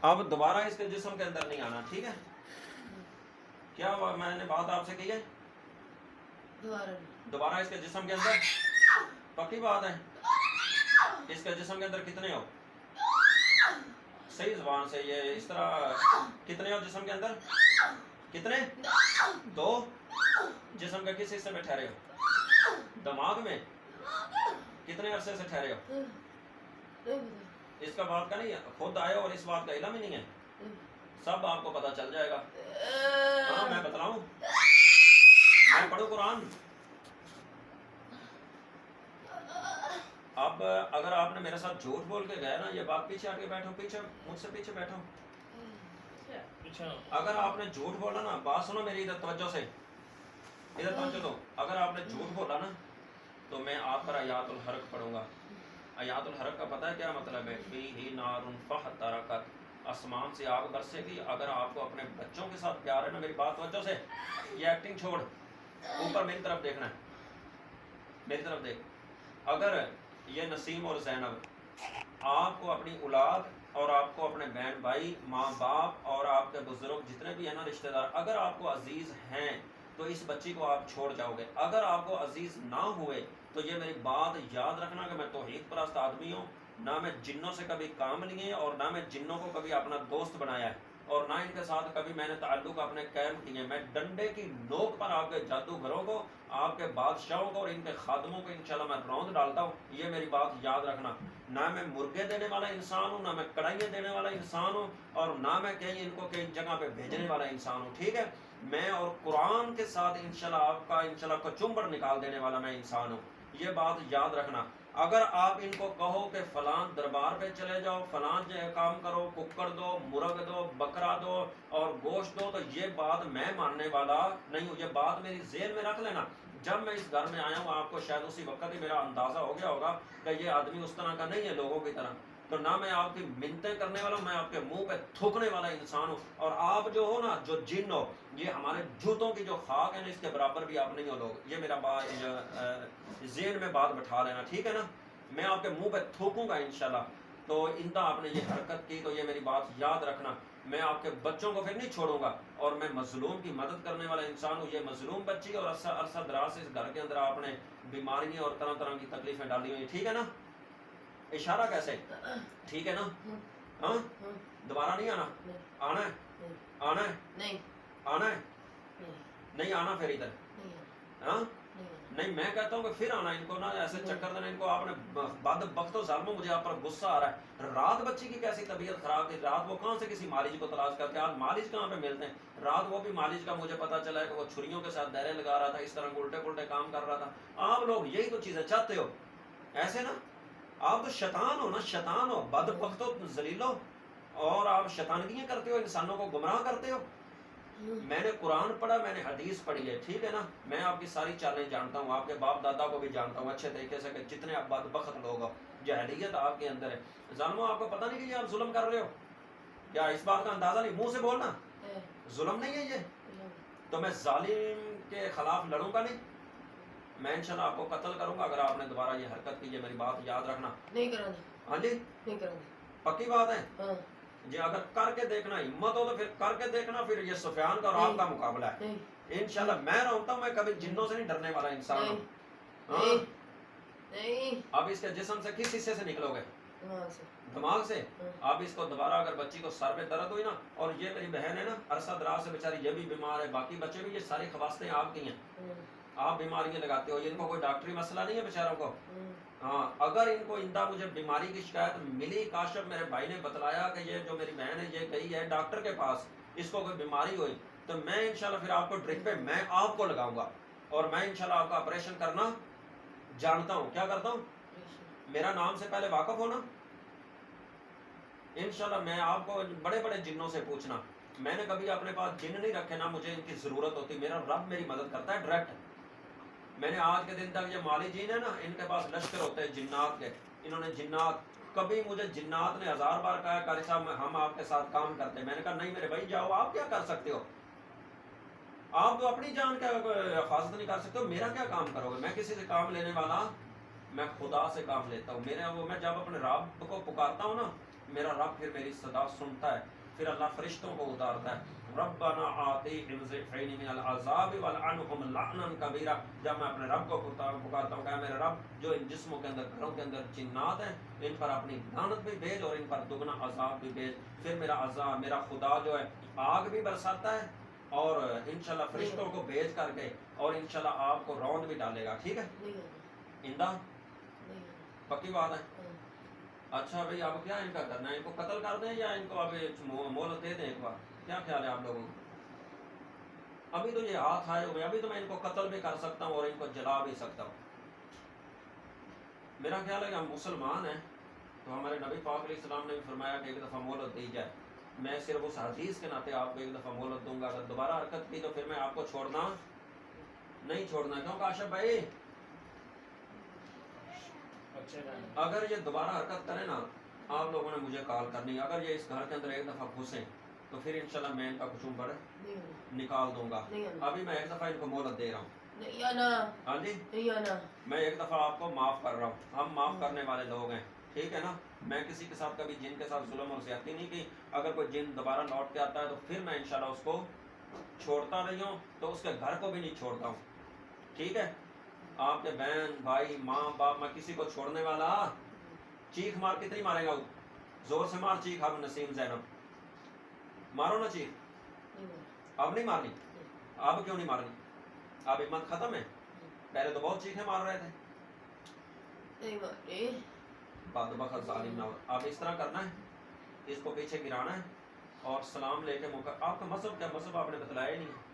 اب دوبارہ اس کے جسم کے اندر نہیں آنا، ٹھیک ہے؟ کیا میں نے بات آپ سے کی ہے؟ دوبارہ اس کے جسم کے اندر، پکی بات ہے؟ اس کے جسم کے اندر کتنے ہو؟ صحیح زبان سے، یہ اس طرح کتنے ہو جسم کے اندر؟ کتنے؟ 2 جسم کے کس حصے میں ٹھہرے ہو؟ دماغ میں؟ کتنے عرصے سے ٹھہرے ہو؟ اس کا بات کا نہیں ہے، خود آئے اور اس بات کا علم ہی نہیں ہے، سب آپ کو پتہ چل جائے گا۔ ہاں میں بتلاؤں، میں پڑھوں قرآن۔ اب اگر آپ نے میرے ساتھ جھوٹ بول کے گئے نا، یہ بات پیچھے آ کے بیٹھو، پیچھے مجھ سے پیچھے بیٹھو۔ اگر آپ نے جھوٹ بولا نا، بات سنو میری ادھر توجہ سے، ادھر توجہ دو۔ اگر آپ نے جھوٹ بولا نا تو میں آپ پر آیات الحرق پڑھوں گا۔ آیات الحرق کا پتہ ہے کیا مطلب ہے؟ فیہ نار فاحترقت، آسمان سے آگ برسے گی۔ اگر آپ کو اپنے بچوں کے ساتھ پیار ہے نا، میری بات توجہ سے، یہ ایکٹنگ چھوڑ، اوپر میری طرف دیکھنا ہے، میری طرف دیکھ۔ اگر یہ نسیم اور زینب آپ کو اپنی اولاد اور آپ کو اپنے بہن بھائی، ماں باپ اور آپ کے بزرگ جتنے بھی ہیں نا رشتہ دار، اگر آپ کو عزیز ہیں تو اس بچی کو آپ چھوڑ جاؤ گے۔ اگر آپ کو عزیز نہ ہوئے تو یہ میری بات یاد رکھنا کہ میں توحید پرست آدمی ہوں، نہ میں جنوں سے کبھی کام لیے اور نہ میں جنوں کو کبھی اپنا دوست بنایا ہے، اور نہ ان کے ساتھ کبھی میں نے تعلق اپنے قائم کیے۔ میں ڈنڈے کی نوک پر آپ کے جادوگروں کو، آپ کے بادشاہوں کو اور ان کے خادموں کو انشاءاللہ میں روند ڈالتا ہوں، یہ میری بات یاد رکھنا۔ نہ میں مرغے دینے والا انسان ہوں، نہ میں کڑھائیاں دینے والا انسان ہوں، اور نہ میں کہیں ان کو کہیں جگہ پہ بھیجنے والا انسان ہوں، ٹھیک ہے؟ میں اور قرآن کے ساتھ انشاءاللہ آپ کا انشاءاللہ کچمبڑ نکال دینے والا میں انسان ہوں، یہ بات یاد رکھنا۔ اگر آپ ان کو کہو کہ فلاں دربار پہ چلے جاؤ، فلاں کام کرو، ککڑ دو، مرغ دو، بکرا دو اور گوشت دو، تو یہ بات میں ماننے والا نہیں ہوں۔ یہ بات میری ذہن میں رکھ لینا۔ جب میں اس گھر میں آیا ہوں، آپ کو شاید اسی وقت ہی میرا اندازہ ہو گیا ہوگا کہ یہ آدمی اس طرح کا نہیں ہے لوگوں کی طرح، تو نہ میں آپ کی منتیں کرنے والا ہوں، میں آپ کے منہ پہ تھوکنے والا انسان ہوں۔ اور آپ جو ہو نا، جو جن ہو، یہ ہمارے جوتوں کی جو خاک ہے نا، اس کے برابر بھی آپ نہیں ہو لوگ، یہ میرا ذہن میں بات بٹھا لینا، ٹھیک ہے نا؟ میں آپ کے منہ پہ تھوکوں گا انشاءاللہ۔ تو اندہ آپ نے یہ حرکت کی تو یہ میری بات یاد رکھنا، میں آپ کے بچوں کو پھر نہیں چھوڑوں گا، اور میں مظلوم کی مدد کرنے والا انسان ہوں۔ یہ مظلوم بچی اور عرصہ دراز سے اس گھر کے اندر آپ نے بیماریاں اور طرح طرح کی تکلیفیں ڈالی ہوئی، ٹھیک ہے نا؟ اشارہ کیسے؟ ٹھیک ہے نا؟ ہاں دوبارہ نہیں آنا؟ آنا ہے؟ آنا ہے؟ آنا ہے؟ نہیں آنا پھر ادھر؟ ہاں نہیں، میں کہتا ہوں کہ پھر آنا، ان کو نا ایسے چکر دینا، ان کو آپ نے بد بخت و ظالموں، مجھے آپ پر غصہ آ رہا ہے۔ رات بچی کی کیسی طبیعت خراب تھی، رات وہ کہاں سے کسی مالج کو تلاش کرتے، آج مالج کہاں پہ ملتے ہیں؟ رات وہ بھی مالج کا مجھے پتا چلا ہے کہ وہ چھریوں کے ساتھ دائرے لگا رہا تھا، اس طرح الٹے پلٹے کام کر رہا تھا۔ آپ لوگ یہی تو چیزیں چاہتے ہو، ایسے نا؟ آپ تو شیطان ہو نا، شیطان ہو، بد بخت و ذلیل ہو، اور آپ شیطانگیاں کرتے ہو، انسانوں کو گمراہ کرتے ہو۔ میں نے قرآن پڑھا، میں نے حدیث پڑھی ہے، ٹھیک ہے نا؟ میں آپ کی ساری چالیں جانتا ہوں، آپ کے باپ دادا کو بھی جانتا ہوں اچھے طریقے سے، کہ جتنے آپ بدبخت لوگ ہو، جاہلیت آپ کے اندر ہے۔ ظالموں، آپ کو پتہ نہیں کہ یہ آپ ظلم کر رہے ہو؟ کیا اس بات کا اندازہ نہیں؟ منہ سے بولنا ظلم نہیں ہے یہ؟ تو میں ظالم کے خلاف لڑوں گا نہیں، میں انشاءاللہ آپ کو قتل کروں گا اگر آپ نے دوبارہ یہ حرکت کی۔ یہ میری بات یاد رکھنا۔ نہیں کروں گا۔ ہاں جی نہیں کروں گا، پکی بات ہے؟ ہاں جی، اگر کر کے دیکھنا ہمت ہو تو پھر کر کے دیکھنا، پھر یہ سفیان کا اور آپ کا مقابلہ ہے انشاءاللہ۔ میں رہتا ہوں، میں کبھی جنوں سے نہیں ڈرنے والا انسان ہوں۔ اب اس کے جسم سے کس حصے سے نکلو گے؟ دماغ سے۔ اب اس کو دوبارہ اگر بچی کو سر میں درد ہوئی نا، اور یہ میری بہن ہے نا عرصہ دراز سے بیچاری، یہ بھی بیمار ہے، باقی بچے بھی، یہ ساری خواستیں آپ کی ہیں، آپ بیماریاں لگاتے ہو، ان کو کوئی ڈاکٹری مسئلہ نہیں ہے بیچاروں کو۔ ہاں اگر ان کو اندہ مجھے بیماری کی شکایت ملی، کاشف میرے بھائی نے بتلایا کہ یہ جو میری بہن ہے یہ گئی ہے ڈاکٹر کے پاس، اس کو کوئی بیماری ہوئی، تو میں انشاءاللہ پھر آپ کو ڈرپ پہ میں آپ کو لگاؤں گا، اور میں انشاءاللہ آپ کا آپریشن کرنا جانتا ہوں۔ کیا کرتا ہوں؟ میرا نام سے پہلے واقف ہونا انشاءاللہ۔ میں آپ کو بڑے بڑے جنوں سے پوچھنا، میں نے کبھی اپنے پاس جن نہیں رکھے، نہ مجھے ان کی ضرورت ہوتی، میرا رب میری مدد کرتا ہے ڈائریکٹ۔ میں نے آج کے دن تک یہ مالی جین ہے نا، ان کے پاس لشکر ہوتے ہیں جنات کے، انہوں نے جنات، کبھی مجھے جنات نے 1000 بار کہا قاری صاحب ہم آپ کے ساتھ کام کرتے ہیں، میں نے کہا نہیں میرے بھائی جاؤ، آپ کیا کر سکتے ہو؟ آپ تو اپنی جان کا حفاظت نہیں کر سکتے ہو، میرا کیا کام کرو گے؟ میں کسی سے کام لینے والا، میں خدا سے کام لیتا ہوں۔ میں جب اپنے رب کو پکارتا ہوں نا، میرا رب پھر میری صدا سنتا ہے. پھر اللہ فرشتوں کو اتارتا ہے. ربنا آتیہم ضعفین من العذاب والعنہم لعنا کبیرا. جب میں اپنے رب کو پکارتا ہوں کہ میرے رب جو ان جسموں کے اندر گھروں کے اندر جنات ہیں ان پر اپنی لعنت بھی بھیج اور ان پر دگنا عذاب بھی بھیج. پھر میرا عذاب میرا خدا جو ہے آگ بھی برساتا ہے اور انشاءاللہ فرشتوں کو بھیج کر کے اور انشاءاللہ آپ کو روند بھی ڈالے گا. ٹھیک ہے اندہ پکی بات ہے. اچھا بھئی اب کیا ان کا کرنا ہے؟ ان کو قتل کر دیں یا ان کو اب مہلت دے دیں ایک بار؟ کیا خیال ہے آپ لوگوں کو؟ ابھی تو یہ ہاتھ آئے ہوئے, ابھی تو میں ان کو قتل بھی کر سکتا ہوں اور ان کو جلا بھی سکتا ہوں. میرا خیال ہے کہ ہم مسلمان ہیں تو ہمارے نبی پاک علیہ السلام نے بھی فرمایا کہ ایک دفعہ مہلت دی جائے. میں صرف اس حدیث کے ناطے آپ کو ایک دفعہ مہلت دوں گا. اگر دوبارہ حرکت کی تو پھر میں آپ کو چھوڑنا نہیں چھوڑنا. کیوں کاشف بھائی اگر یہ دوبارہ حرکت کرے نا آپ لوگوں نے مجھے کال کرنی. اگر یہ اس گھر کے اندر ایک دفعہ گھسیں تو پھر انشاءاللہ میں ان کا کچھ نکال دوں گا. ابھی میں ایک دفعہ ان کو مہلت دے رہا ہوں. ہاں جی میں ایک دفعہ آپ کو معاف کر رہا ہوں. ہم معاف کرنے والے لوگ ہیں, ٹھیک ہے نا. میں کسی کے ساتھ کبھی جن کے ساتھ ظلم اور زیادتی نہیں کی. اگر کوئی جن دوبارہ لوٹ کے آتا ہے تو پھر میں انشاءاللہ اس کو چھوڑتا نہیں ہوں, تو اس کے گھر کو بھی نہیں چھوڑتا ہوں. ٹھیک ہے آپ کے بہن بھائی ماں باپ میں کسی کو چھوڑنے والا. چیخ مار کتنی مارے گا؟ زور سے مار چیخ. اب نسیم زینب مارو نا چیخ. اب نہیں مارنی؟ اب کیوں نہیں مارنی؟ اب ہمت ختم ہے؟ پہلے تو بہت چیخیں مار رہے تھے. بدبخت ظالم نہ ہو. اب اس طرح کرنا ہے, اس کو پیچھے گرانا ہے اور سلام لے کے موقع. آپ کا مذہب کیا؟ مذہب آپ نے بتلایا ہی نہیں.